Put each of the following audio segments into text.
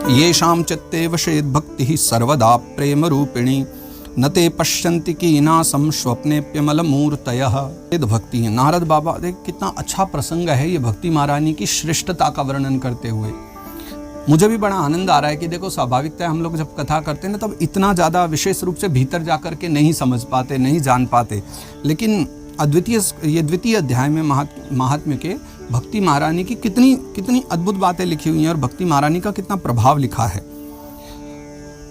येषां चित्ते वशेद भक्ति सर्वदा प्रेम रूपिणी न ते पश्यन्ति कीनासं स्वप्नेप्यमलमूर्तयः। भक्ति है। नारद बाबा, देख कितना अच्छा प्रसंग है ये भक्ति महारानी की श्रेष्ठता का वर्णन करते हुए। मुझे भी बड़ा आनंद आ रहा है कि देखो, स्वाभाविकता है हम लोग जब कथा करते हैं ना, तब इतना ज़्यादा विशेष रूप से भीतर जा कर के नहीं समझ पाते, नहीं जान पाते, लेकिन द्वितीय अध्याय में महात्म्य के भक्ति महारानी की कितनी अद्भुत बातें लिखी हुई हैं और भक्ति महारानी का कितना प्रभाव लिखा है।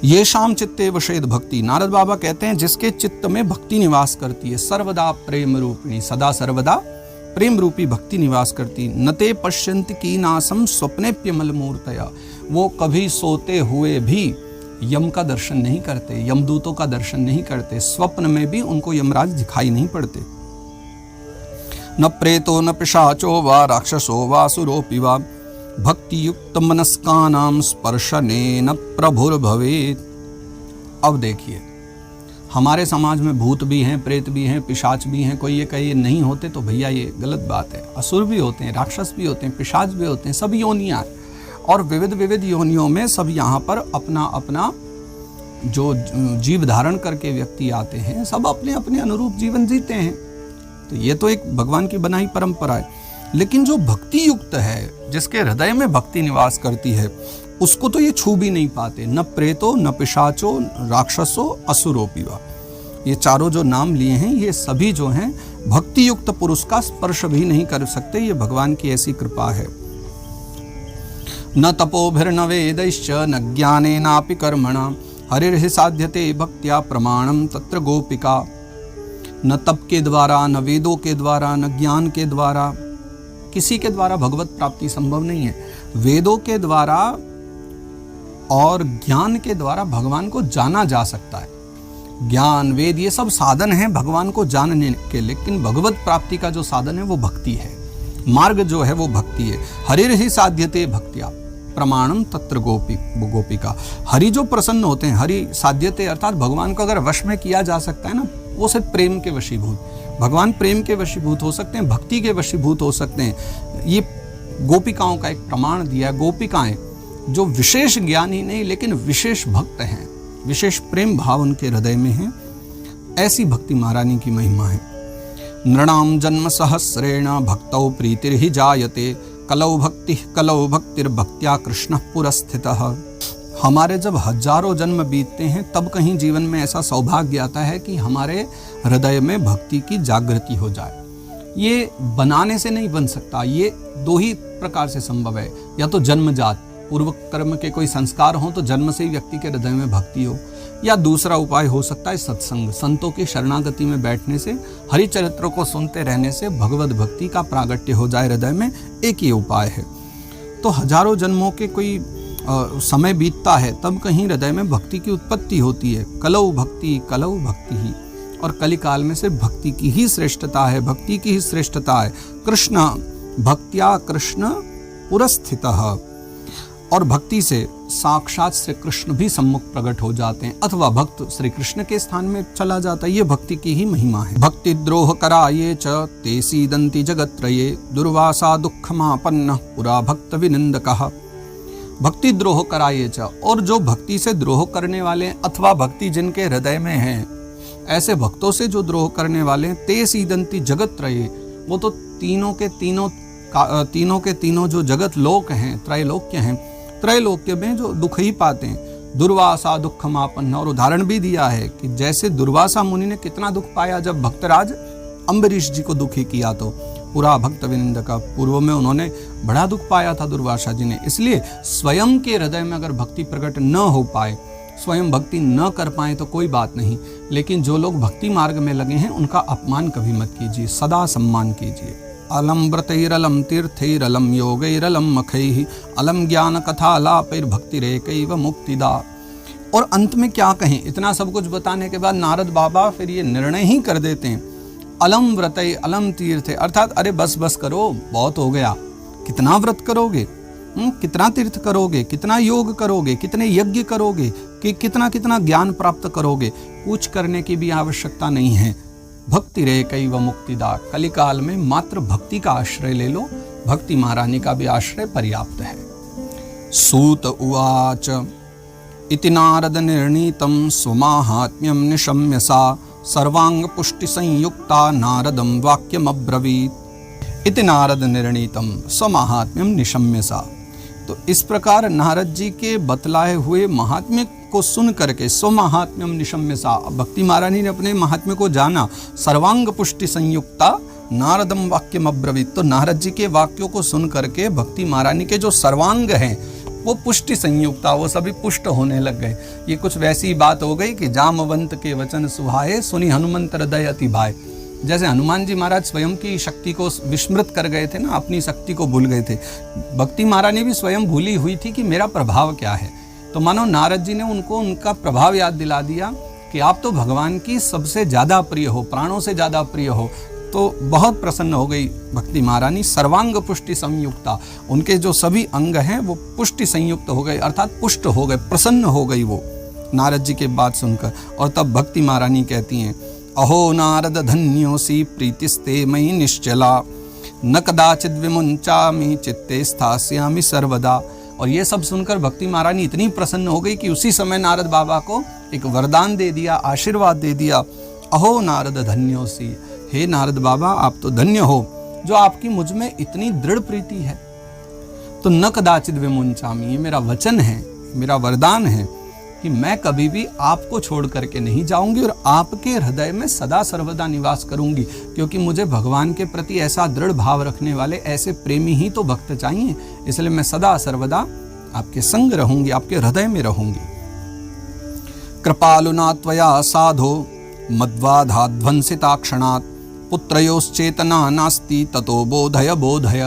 ये शाम चित्ते वशेद भक्ति, नारद बाबा कहते हैं जिसके चित्त में भक्ति निवास करती है, सर्वदा प्रेम रूपिणी, सदा सर्वदा प्रेम रूपी भक्ति निवास करती। नते पश्यन्ति कीनासं स्वप्नेप्यमल मूर्तया, वो कभी सोते हुए भी यम का दर्शन नहीं करते, यमदूतों का दर्शन नहीं करते, स्वप्न में भी उनको यमराज दिखाई नहीं पड़ते। न प्रेतो न पिशाचो वा राक्षसो वा असुरोऽपि वा भक्ति युक्त मनस्कानां स्पर्शनेन प्रभुर्भवेत्। अब देखिए, हमारे समाज में भूत भी हैं, प्रेत भी हैं, पिशाच भी हैं। कोई ये कहे नहीं होते तो भैया ये गलत बात है। असुर भी होते हैं, राक्षस भी होते हैं, पिशाच भी होते हैं, सब योनियाँ और विविध योनियों में सब यहाँ पर अपना अपना जो जीव धारण करके व्यक्ति आते हैं, सब अपने अपने अनुरूप जीवन जीते हैं। तो ये तो एक भगवान की बनाई परंपरा है। लेकिन जो भक्ति युक्त है, जिसके हृदय में भक्ति निवास करती है, उसको तो ये छू भी नहीं पाते। न प्रेतो न पिशाचो राक्षसो असुरोऽपि वा, ये चारों जो नाम लिए हैं, ये सभी जो हैं भक्ति युक्त पुरुष का स्पर्श भी नहीं कर सकते। ये भगवान की ऐसी कृपा है। न तपोभिर्न वेदैश्च न ज्ञानेनापि कर्मणा हरिर्हि साध्यते भक्त्या प्रमाणम तत्र गोपिका। न तप के द्वारा, न वेदों के द्वारा, न ज्ञान के द्वारा, किसी के द्वारा भगवत प्राप्ति संभव नहीं है। वेदों के द्वारा और ज्ञान के द्वारा भगवान को जाना जा सकता है। ज्ञान, वेद, ये सब साधन हैं भगवान को जानने के, लेकिन भगवत प्राप्ति का जो साधन है वो भक्ति है। मार्ग जो है वो भक्ति है। हरिर्हि साध्यते भक्त्या प्रमाणम तत्र गोपिका। हरि जो प्रसन्न होते हैं, हरि साध्यते अर्थात भगवान को अगर वश में किया जा सकता है ना, वो सिर्फ प्रेम के वशीभूत, भगवान प्रेम के वशीभूत हो सकते हैं, भक्ति के वशीभूत हो सकते हैं। ये गोपिकाओं का एक प्रमाण दिया। गोपिकाएं जो विशेष ज्ञानी नहीं लेकिन विशेष भक्त हैं, विशेष प्रेम भाव उनके हृदय में है, ऐसी भक्ति महारानी की महिमा है। नृणाम जन्म सहस्रेण भक्तौ प्रीतिर्हि जायते कलौ भक्तिर्भक्त्या कृष्णः पुरस्थितः। हमारे जब हजारों जन्म बीतते हैं तब कहीं जीवन में ऐसा सौभाग्य आता है कि हमारे हृदय में भक्ति की जागृति हो जाए। ये बनाने से नहीं बन सकता, ये दो ही प्रकार से संभव है। या तो जन्मजात पूर्व कर्म के कोई संस्कार हो तो जन्म से ही व्यक्ति के हृदय में भक्ति हो, या दूसरा उपाय हो सकता है सत्संग, संतों की शरणागति में बैठने से, हरि चरित्रों को सुनते रहने से भगवत भक्ति का प्रागट्य हो जाए हृदय में। एक ही उपाय है। तो हजारों जन्मों के कोई समय बीतता है तब कहीं हृदय में भक्ति की उत्पत्ति होती है। कलौ भक्ति ही, और कली काल में सिर्फ भक्ति की ही श्रेष्ठता है, भक्ति की ही श्रेष्ठता है। कृष्ण भक्त्या कृष्ण पुरस्थितः, और भक्ति से साक्षात श्री कृष्ण भी सम्मुख प्रकट हो जाते हैं, अथवा भक्त श्री कृष्ण के स्थान में चला जाता है। ये भक्ति की ही महिमा है। भक्ति द्रोह कराये च ते सीदंति जगत्रये दुर्वासा दुःखमापन्नः पुरा भक्त विनिंदकः। भक्ति द्रोह कराये च, और जो भक्ति से द्रोह करने वाले अथवा भक्ति जिनके हृदय में है, ऐसे भक्तों से जो द्रोह करने वाले, ते सीदंति जगत्रये, वो तो तीनों के तीनों जो जगत लोक हैं, त्रैलोक्य हैं, त्रैलोक्य में जो दुख ही पाते हैं। दुर्वासा दुःखमापन्न, और उदाहरण भी दिया है कि जैसे दुर्वासा मुनि ने कितना दुख पाया जब भक्तराज अम्बरीश जी को दुखी किया, तो पूरा भक्त विनिंदक, पूर्व में उन्होंने बड़ा दुख पाया था दुर्वासा जी ने। इसलिए स्वयं के हृदय में अगर भक्ति प्रकट न हो पाए, स्वयं भक्ति न कर पाए तो कोई बात नहीं, लेकिन जो लोग भक्ति मार्ग में लगे हैं उनका अपमान कभी मत कीजिए, सदा सम्मान कीजिए। अलम व्रतैरलम तीर्थैरलम योगैरलम मखैः अलम ज्ञान कथालापैर्भक्तिरेकैव मुक्तिदा। और अंत में क्या कहें, इतना सब कुछ बताने के बाद नारद बाबा फिर ये निर्णय ही कर देते हैं, अलम व्रतै अलम तीर्थे, अर्थात अरे बस करो, बहुत हो गया। कितना व्रत करोगे, कितना तीर्थ करोगे, कितना योग करोगे, कितने यज्ञ करोगे, कि कितना ज्ञान प्राप्त करोगे, कुछ करने की भी आवश्यकता नहीं है। भक्ति रे कई व मुक्तिदा, कलिकाल में मात्र भक्ति का आश्रय ले लो, भक्ति महारानी का भी आश्रय पर्याप्त है। सूत उवाच इति नारद निर्णीतं स्वमाहात्म्यं निशम्य सा सर्वांग पुष्टि संयुक्ता नारदं वाक्यमब्रवीत्। इति नारद निर्णीतं स्वमाहात्म्यं निशम्य सा। तो इस प्रकार नारद जी के बतलाए हुए महात्म्य को सुन करके स्वमाहात्म्यम निशम्य सा, भक्ति महारानी ने अपने महात्म्य को जाना। सर्वांग पुष्टि संयुक्ता नारदम वाक्यम अब्रवीत। तो नारद जी के वाक्यों को सुन करके भक्ति महारानी के जो सर्वांग हैं वो पुष्टि संयुक्ता, वो सभी पुष्ट होने लग गए। ये कुछ वैसी बात हो गई कि जामवंत के वचन सुहाए सुनी हनुमंत हृदय अति भाए। जैसे हनुमान जी महाराज स्वयं की शक्ति को विस्मृत कर गए थे ना, अपनी शक्ति को भूल गए थे। भक्ति महारानी भी स्वयं भूली हुई थी कि मेरा प्रभाव क्या है। तो मानो नारद जी ने उनको उनका प्रभाव याद दिला दिया कि आप तो भगवान की सबसे ज़्यादा प्रिय हो, प्राणों से ज़्यादा प्रिय हो। तो बहुत प्रसन्न हो गई भक्ति महारानी। सर्वांग पुष्टि संयुक्ता, उनके जो सभी अंग हैं वो पुष्टि संयुक्त हो गए, अर्थात पुष्ट हो गए, प्रसन्न हो गई वो नारद जी के बात सुनकर। और तब भक्ति महारानी कहती हैं, अहो नारद धन्योसी प्रीतिस्ते मयि निश्चला न कदाचिद विमुंचामि चित्ते स्थास्यामि सर्वदा। और ये सब सुनकर भक्ति महारानी इतनी प्रसन्न हो गई कि उसी समय नारद बाबा को एक वरदान दे दिया, आशीर्वाद दे दिया। अहो नारद धन्योसी, हे नारद बाबा आप तो धन्य हो जो आपकी मुझ में इतनी दृढ़ प्रीति है। तो न कदाचित विमुंचामि, ये मेरा वचन है, मेरा वरदान है कि मैं कभी भी आपको छोड़ करके नहीं जाऊंगी और आपके हृदय में सदा सर्वदा निवास करूंगी, क्योंकि मुझे भगवान के प्रति ऐसा दृढ़ भाव रखने वाले ऐसे प्रेमी ही तो भक्त चाहिए। इसलिए मैं सदा सर्वदा आपके संग रहूंगी, आपके हृदय में रहूंगी। कृपालुना त्वया साधो मद्वाधाध्वंसिताक्षणात् पुत्रयोश्चेतना नास्ति ततो बोधय बोधय।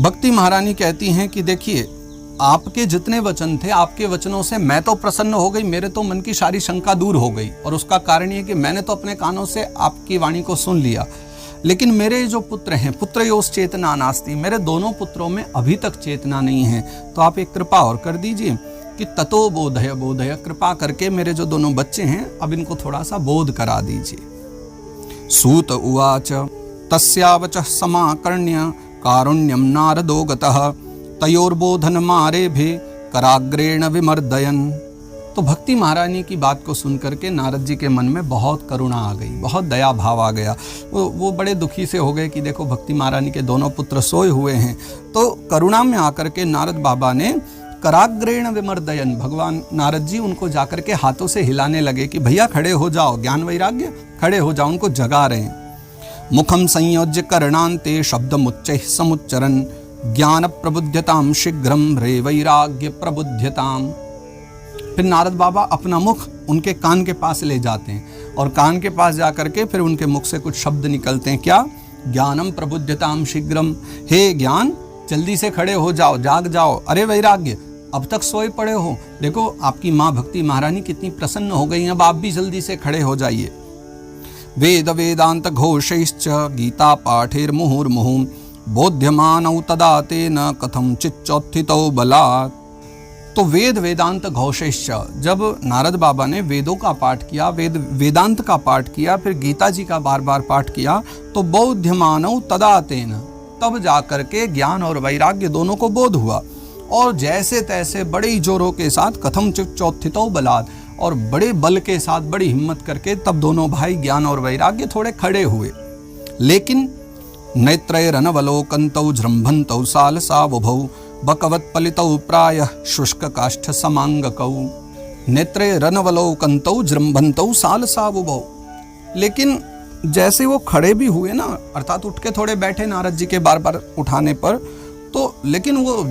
भक्ति महारानी कहती हैं कि देखिए, आपके जितने वचन थे, आपके वचनों से मैं तो प्रसन्न हो गई, मेरे तो मन की सारी शंका दूर हो गई। और उसका कारण ये कि मैंने तो अपने कानों से आपकी वाणी को सुन लिया। लेकिन मेरे जो पुत्र हैं, पुत्रयोस चेतना नास्ति, मेरे दोनों पुत्रों में अभी तक चेतना नहीं है। तो आप एक कृपा और कर दीजिए कि ततो बोधय बोधय, कृपा करके मेरे जो दोनों बच्चे हैं अब इनको थोड़ा सा बोध करा दीजिए। सूत उवाच तस्यावचः समाकर्ण्य कारुण्यं नारदो गतः तयोर्बोधन मारे भी कराग्रेण विमर्दयन। तो भक्ति महारानी की बात को सुन करके नारद जी के मन में बहुत करुणा आ गई, बहुत दया भाव आ गया। वो बड़े दुखी से हो गए कि देखो भक्ति महारानी के दोनों पुत्र सोए हुए हैं। तो करुणा में आकर के नारद बाबा ने कराग्रेण विमर्दयन, भगवान नारद जी उनको जाकर के हाथों से हिलाने लगे कि भैया खड़े हो जाओ, ज्ञान वैराग्य खड़े हो जाओ, उनको जगा रहे हैं। मुखम संयोज्य करणान्ते शब्दमुच्चैः समुच्चरन् ज्ञान प्रबुध्यताम शीघ्रम रे वैराग्य प्रबुध्यताम। फिर नारद बाबा अपना मुख उनके कान के पास ले जाते हैं और कान के पास जाकर के फिर उनके मुख से कुछ शब्द निकलते हैं। क्या? ज्ञानम प्रबुध्यताम शीघ्रम, हे ज्ञान जल्दी से खड़े हो जाओ, जाग जाओ। अरे वैराग्य, अब तक सोए पड़े हो, देखो आपकी माँ भक्ति महारानी कितनी प्रसन्न हो गई, अब आप भी जल्दी से खड़े हो जाइए। वेद वेदांत घोषैश्च गीता पाठेर मुहुर्मुहुः बोध्यमानौ तदा तेन कथम चिच्चोत्थितौ बलात्। तो वेद वेदांत घोषैश्च, जब नारद बाबा ने वेदों का पाठ किया, वेदांत का पाठ किया, फिर गीता जी का बार बार पाठ किया, तो बोध्यमानौ तदा तेन, तब जाकर के ज्ञान और वैराग्य दोनों को बोध हुआ। और जैसे तैसे बड़े ही जोरों के साथ कथम चिच्चोत्थितौ बलात्, और बड़े बल के साथ बड़ी हिम्मत करके तब दोनों भाई ज्ञान और वैराग्य थोड़े खड़े हुए। लेकिन नेत्रैरनवलोकन्तौ जृम्भन्तौ सालसावुभौ बकवत्पलितौ प्रायः शुष्क काष्ठ समांगकौ। नेत्रैरनवलोकन्तौ जृम्भन्तौ सालसावुभौ, लेकिन जैसे वो खड़े भी हुए ना, अर्थात उठ के थोड़े बैठे नारद जी के बार बार उठाने पर, तो लेकिन वो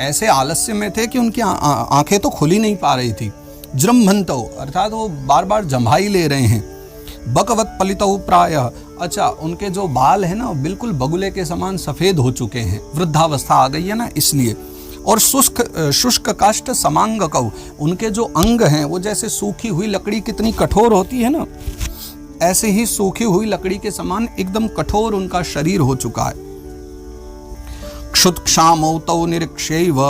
ऐसे आलस्य में थे कि उनकी आंखें तो खुल ही नहीं पा रही थी। जृम्भन्तौ अर्थात वो बार बार जम्भाई ले रहे हैं। बकवत पलितौ प्रायः, अच्छा उनके जो बाल है ना बिल्कुल बगुले के समान सफेद हो चुके हैं, वृद्धावस्था आ गई है ना इसलिए। और शुष्क काष्ठ समांगकौ, उनके जो अंग हैं वो जैसे सूखी हुई लकड़ी कितनी कठोर होती है ना, ऐसे ही सूखी हुई लकड़ी के समान एकदम कठोर उनका शरीर हो चुका है। क्षुत्क्षामौ तौ निरीक्ष्यैव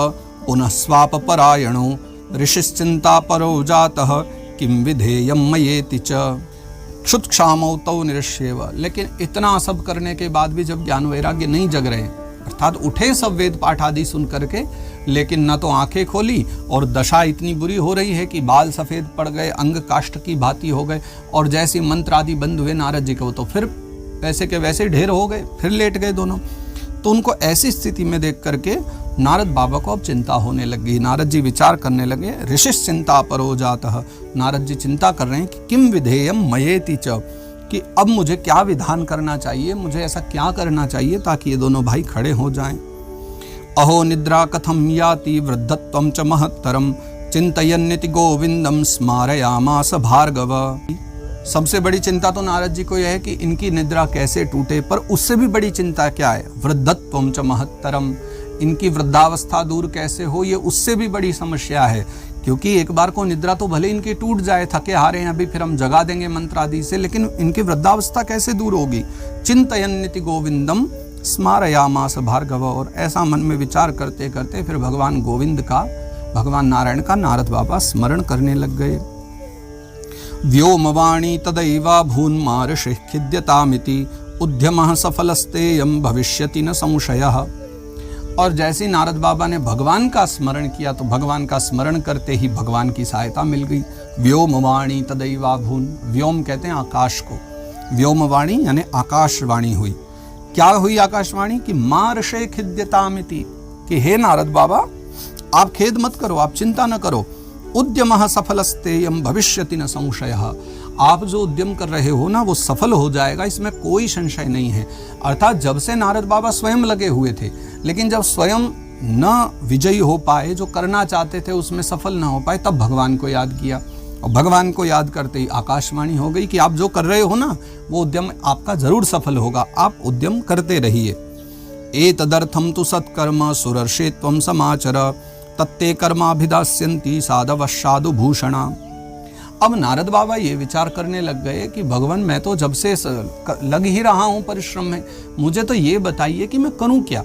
पुनः स्वाप परायणौ ऋषिश्चिंता परो जातः किम विधेयं मयेति च। क्षुत्क्षामौ तौ निरीक्ष्यैव, लेकिन इतना सब करने के बाद भी जब ज्ञान वैराग्य नहीं जग रहे, अर्थात उठे सब वेद पाठ आदि सुन करके, लेकिन न तो आंखें खोली और दशा इतनी बुरी हो रही है कि बाल सफेद पड़ गए, अंग काष्ठ की भांति हो गए, और जैसे मंत्र आदि बंद हुए नारद जी को तो फिर वैसे के वैसे ढेर हो गए, फिर लेट गए दोनों। तो उनको ऐसी स्थिति में देख करके नारद बाबा को अब चिंता होने लगी। नारद जी विचार करने लगे, ऋषिश्च चिंता परो जातः। नारद जी चिंता कर रहे हैं कि किम विधेयम मयेति च, कि अब मुझे क्या विधान करना चाहिए, मुझे ऐसा क्या करना चाहिए ताकि ये दोनों भाई खड़े हो जाएं। अहो निद्रा कथम याति वृद्धत्वं च महत्तरम चिंतयन्निति गोविंदम स्मारयामास भार्गव। सबसे बड़ी चिंता तो नारद जी को यह है कि इनकी निद्रा कैसे टूटे, पर उससे भी बड़ी चिंता क्या है, वृद्धत्वं च महत्तरम, इनकी वृद्धावस्था दूर कैसे हो, ये उससे भी बड़ी समस्या है। क्योंकि एक बार को निद्रा तो भले इनकी टूट जाए, थके हारे हैं अभी, फिर हम जगा देंगे मंत्र आदि से, लेकिन इनकी वृद्धावस्था कैसे दूर होगी। चिंतयन्निति गोविंदम स्मारयामास भार्गव। और ऐसा मन में विचार करते करते फिर भगवान गोविंद का, भगवान नारायण का नारद बाबा स्मरण करने लग गए। व्योमवाणी तदैवा भून्मार्षिः खिद्यतामिति उद्यमः सफलस्तेयं भविष्यति न संशयः। और जैसे नारद बाबा ने भगवान का स्मरण किया तो भगवान का स्मरण करते ही भगवान की सहायता मिल गई। व्योमवाणी तदैवा भून, व्योम कहते हैं आकाश को, व्योमवाणी यानी आकाशवाणी हुई। क्या हुई आकाशवाणी, कि मार्षे खिद्यतामिति, कि हे नारद बाबा आप खेद मत करो, आप चिंता न करो। उद्यमः सफलस्तेयं भविष्यति न संशयः, आप जो उद्यम कर रहे हो ना वो सफल हो जाएगा, इसमें कोई संशय नहीं है। अर्थात जब से नारद बाबा स्वयं लगे हुए थे, लेकिन जब स्वयं न विजयी हो पाए, जो करना चाहते थे उसमें सफल न हो पाए, तब भगवान को याद किया। और भगवान को याद करते ही आकाशवाणी हो गई कि आप जो कर रहे हो ना वो उद्यम आपका जरूर सफल होगा, आप उद्यम करते रहिए। एतदर्थं तु सत्कर्म सुरर्षे त्वं समाचर तत्ते कर्माभिदास्यन्ति साधवः साधु भूषणा। अब नारद बाबा ये विचार करने लग गए कि भगवान मैं तो जब से लग ही रहा हूँ परिश्रम में, मुझे तो ये बताइए कि मैं करूँ क्या,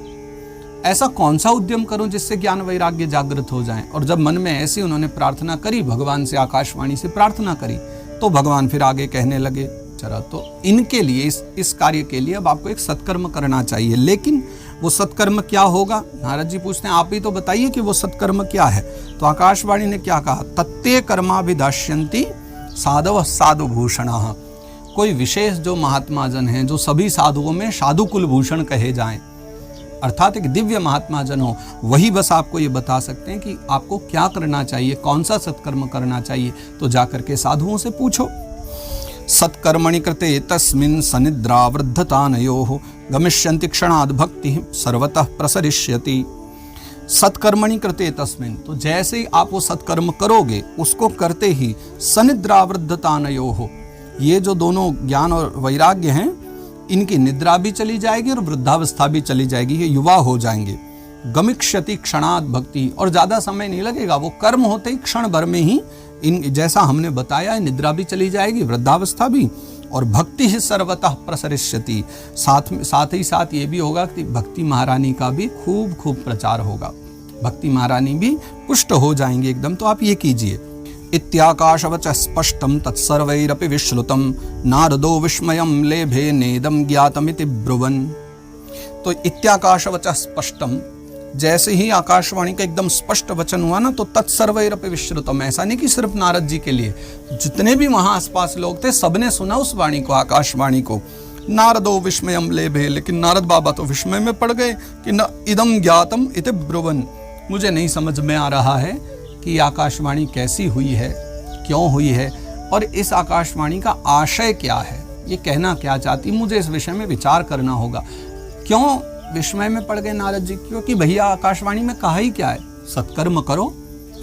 ऐसा कौन सा उद्यम करूं जिससे ज्ञान वैराग्य जागृत हो जाएं। और जब मन में ऐसी उन्होंने प्रार्थना करी, भगवान से आकाशवाणी से प्रार्थना करी, तो भगवान फिर आगे कहने लगे, चला तो इनके लिए, इस कार्य के लिए अब आपको एक सत्कर्म करना चाहिए। लेकिन वो सत्कर्म क्या होगा, नारद जी पूछते हैं आप ही तो बताइए कि वो सत्कर्म क्या है। तो आकाशवाणी ने क्या कहा, तत्ते कर्माभिदास्यन्ति साधव साधु भूषणः। कोई विशेष जो महात्मा जन हैं, जो सभी साधुओं में साधु कुल भूषण कहे जाएं, अर्थात एक दिव्य महात्मा जन हो, वही बस आपको ये बता सकते हैं कि आपको क्या करना चाहिए, कौन सा सत्कर्म करना चाहिए। तो जाकर के साधुओं से पूछो। सत्कर्मणि कृते तस्मिन् सनिद्रावृद्धतानयोः गमिष्यन्ति क्षणाद् भक्तिः सर्वतः प्रसरिष्यति। सत्कर्मणि कृते तस्मिन्, तो जैसे ही आप वो सत्कर्म करोगे, उसको करते ही सनिद्रावृद्धतानयोः, ये जो दोनों ज्ञान और वैराग्य हैं, इनकी निद्रा भी चली जाएगी और वृद्धावस्था भी चली जाएगी, ये युवा हो जाएंगे। गमिष्यति क्षणात् भक्ति, और ज्यादा समय नहीं लगेगा, वो कर्म होते ही क्षण भर में ही इन जैसा हमने बताया निद्रा भी चली जाएगी, वृद्धावस्था भी, और भक्ति ही सर्वतः प्रसरिष्यति। साथ ही साथ ये भी होगा कि भक्ति महारानी का भी खूब खूब प्रचार होगा, भक्ति महारानी भी पुष्ट हो जाएंगे एकदम। तो आप ये कीजिए। इत्याकाशवच स्पष्टं तत्सर्वैरपि विश्रुतं नारदो विस्मयं लेभे नेदं ज्ञातमिति ब्रुवन्। तो इत्याकाशवच स्पष्टम, जैसे ही आकाशवाणी का एकदम स्पष्ट वचन हुआ ना, तो तत्सर्वैरपि विश्रुतम, ऐसा नहीं कि सिर्फ नारद जी के लिए, जितने भी वहां आसपास लोग थे सबने सुना उस वाणी को, आकाशवाणी को। नारदो विस्मयं लेभे, लेकिन नारद बाबा तो विस्मय में पड़ गए कि न इदम ज्ञातम इति ब्रुवन्, मुझे नहीं समझ में आ रहा है कि आकाशवाणी कैसी हुई है, क्यों हुई है, और इस आकाशवाणी का आशय क्या है, ये कहना क्या चाहती, मुझे इस विषय में विचार करना होगा। क्यों विस्मय में पड़ गए नारद जी, क्योंकि भैया आकाशवाणी में कहा ही क्या है, सत्कर्म करो,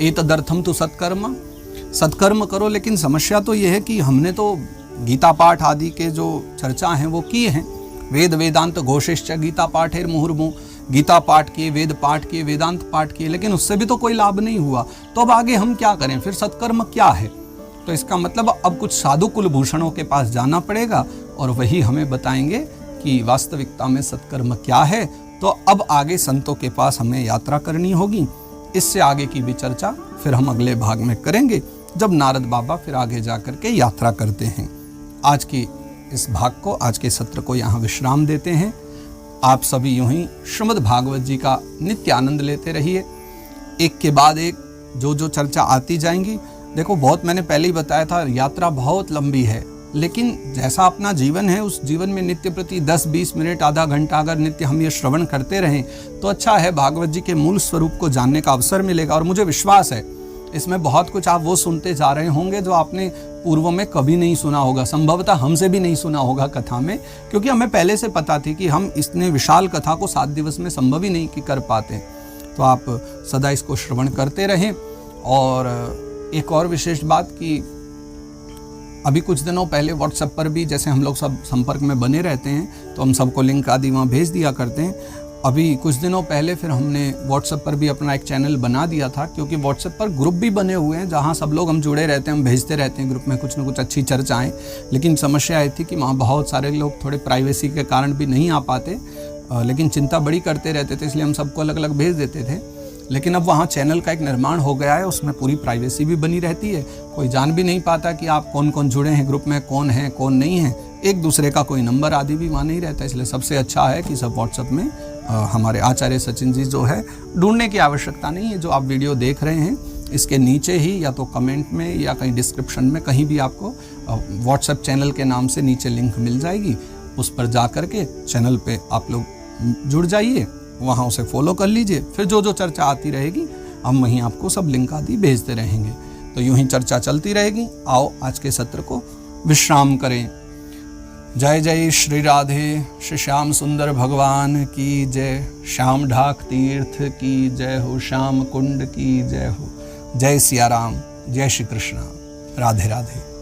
एतदर्थम तु सत्कर्म, सत्कर्म करो। लेकिन समस्या तो ये है कि हमने तो गीता पाठ आदि के जो चर्चा हैं वो किए हैं, वेद वेदांत घोषिश्च गीता पाठेर मुहुर्मुहुः, गीता पाठ किए, वेद पाठ किए, वेदांत पाठ किए, लेकिन उससे भी तो कोई लाभ नहीं हुआ। तो अब आगे हम क्या करें, फिर सत्कर्म क्या है। तो इसका मतलब अब कुछ साधु कुल भूषणों के पास जाना पड़ेगा और वही हमें बताएंगे कि वास्तविकता में सत्कर्म क्या है। तो अब आगे संतों के पास हमें यात्रा करनी होगी। इससे आगे की भी चर्चा फिर हम अगले भाग में करेंगे, जब नारद बाबा फिर आगे जाकर के यात्रा करते हैं। आज की इस भाग को, आज के सत्र को यहाँ विश्राम देते हैं। आप सभी यूं ही श्रीमद् भागवत जी का नित्य आनंद लेते रहिए। एक के बाद एक जो जो चर्चा आती जाएंगी। देखो, बहुत मैंने पहले ही बताया था, यात्रा बहुत लंबी है, लेकिन जैसा अपना जीवन है उस जीवन में नित्य प्रति 10-20 मिनट, आधा घंटा अगर नित्य हम ये श्रवण करते रहें तो अच्छा है, भागवत जी के मूल स्वरूप को जानने का अवसर मिलेगा। और मुझे विश्वास है इसमें बहुत कुछ आप वो सुनते जा रहे होंगे जो आपने पूर्व में कभी नहीं सुना होगा, संभवतः हमसे भी नहीं सुना होगा कथा में, क्योंकि हमें पहले से पता थी कि हम इतने विशाल कथा को 7 दिवस में संभव ही नहीं कि कर पाते। तो आप सदा इसको श्रवण करते रहें। और एक और विशेष बात कि अभी कुछ दिनों पहले व्हाट्सएप पर भी जैसे हम लोग सब संपर्क में बने रहते हैं तो हम सबको लिंक आदि वहाँ भेज दिया करते हैं। अभी कुछ दिनों पहले फिर हमने व्हाट्सएप पर भी अपना एक चैनल बना दिया था, क्योंकि व्हाट्सएप पर ग्रुप भी बने हुए हैं जहाँ सब लोग हम जुड़े रहते हैं, हम भेजते रहते हैं ग्रुप में कुछ ना कुछ अच्छी चर्चाएँ। लेकिन समस्या आई थी कि वहाँ बहुत सारे लोग थोड़े प्राइवेसी के कारण भी नहीं आ पाते, लेकिन चिंता बड़ी करते रहते थे, इसलिए हम सबको अलग अलग भेज देते थे। लेकिन अब वहाँ चैनल का एक निर्माण हो गया है, उसमें पूरी प्राइवेसी भी बनी रहती है, कोई जान भी नहीं पाता कि आप कौन कौन जुड़े हैं ग्रुप में, कौन है कौन नहीं है, एक दूसरे का कोई नंबर आदि भी वहाँ नहीं रहता। इसलिए सबसे अच्छा है कि सब व्हाट्सएप में हमारे आचार्य सचिन जी जो है, ढूंढने की आवश्यकता नहीं है। जो आप वीडियो देख रहे हैं इसके नीचे ही या तो कमेंट में या कहीं डिस्क्रिप्शन में कहीं भी आपको व्हाट्सएप चैनल के नाम से नीचे लिंक मिल जाएगी, उस पर जा कर के चैनल पे आप लोग जुड़ जाइए, वहाँ उसे फॉलो कर लीजिए। फिर जो जो चर्चा आती रहेगी हम वहीं आपको सब लिंक आदि भेजते रहेंगे। तो यूं ही चर्चा चलती रहेगी। आओ आज के सत्र को विश्राम करें। जय जय श्री राधे, श्री श्याम सुंदर भगवान की जय, श्याम ढाक तीर्थ की जय हो, श्याम कुंड की जय हो। जय सिया राम, जय श्री कृष्ण, राधे राधे।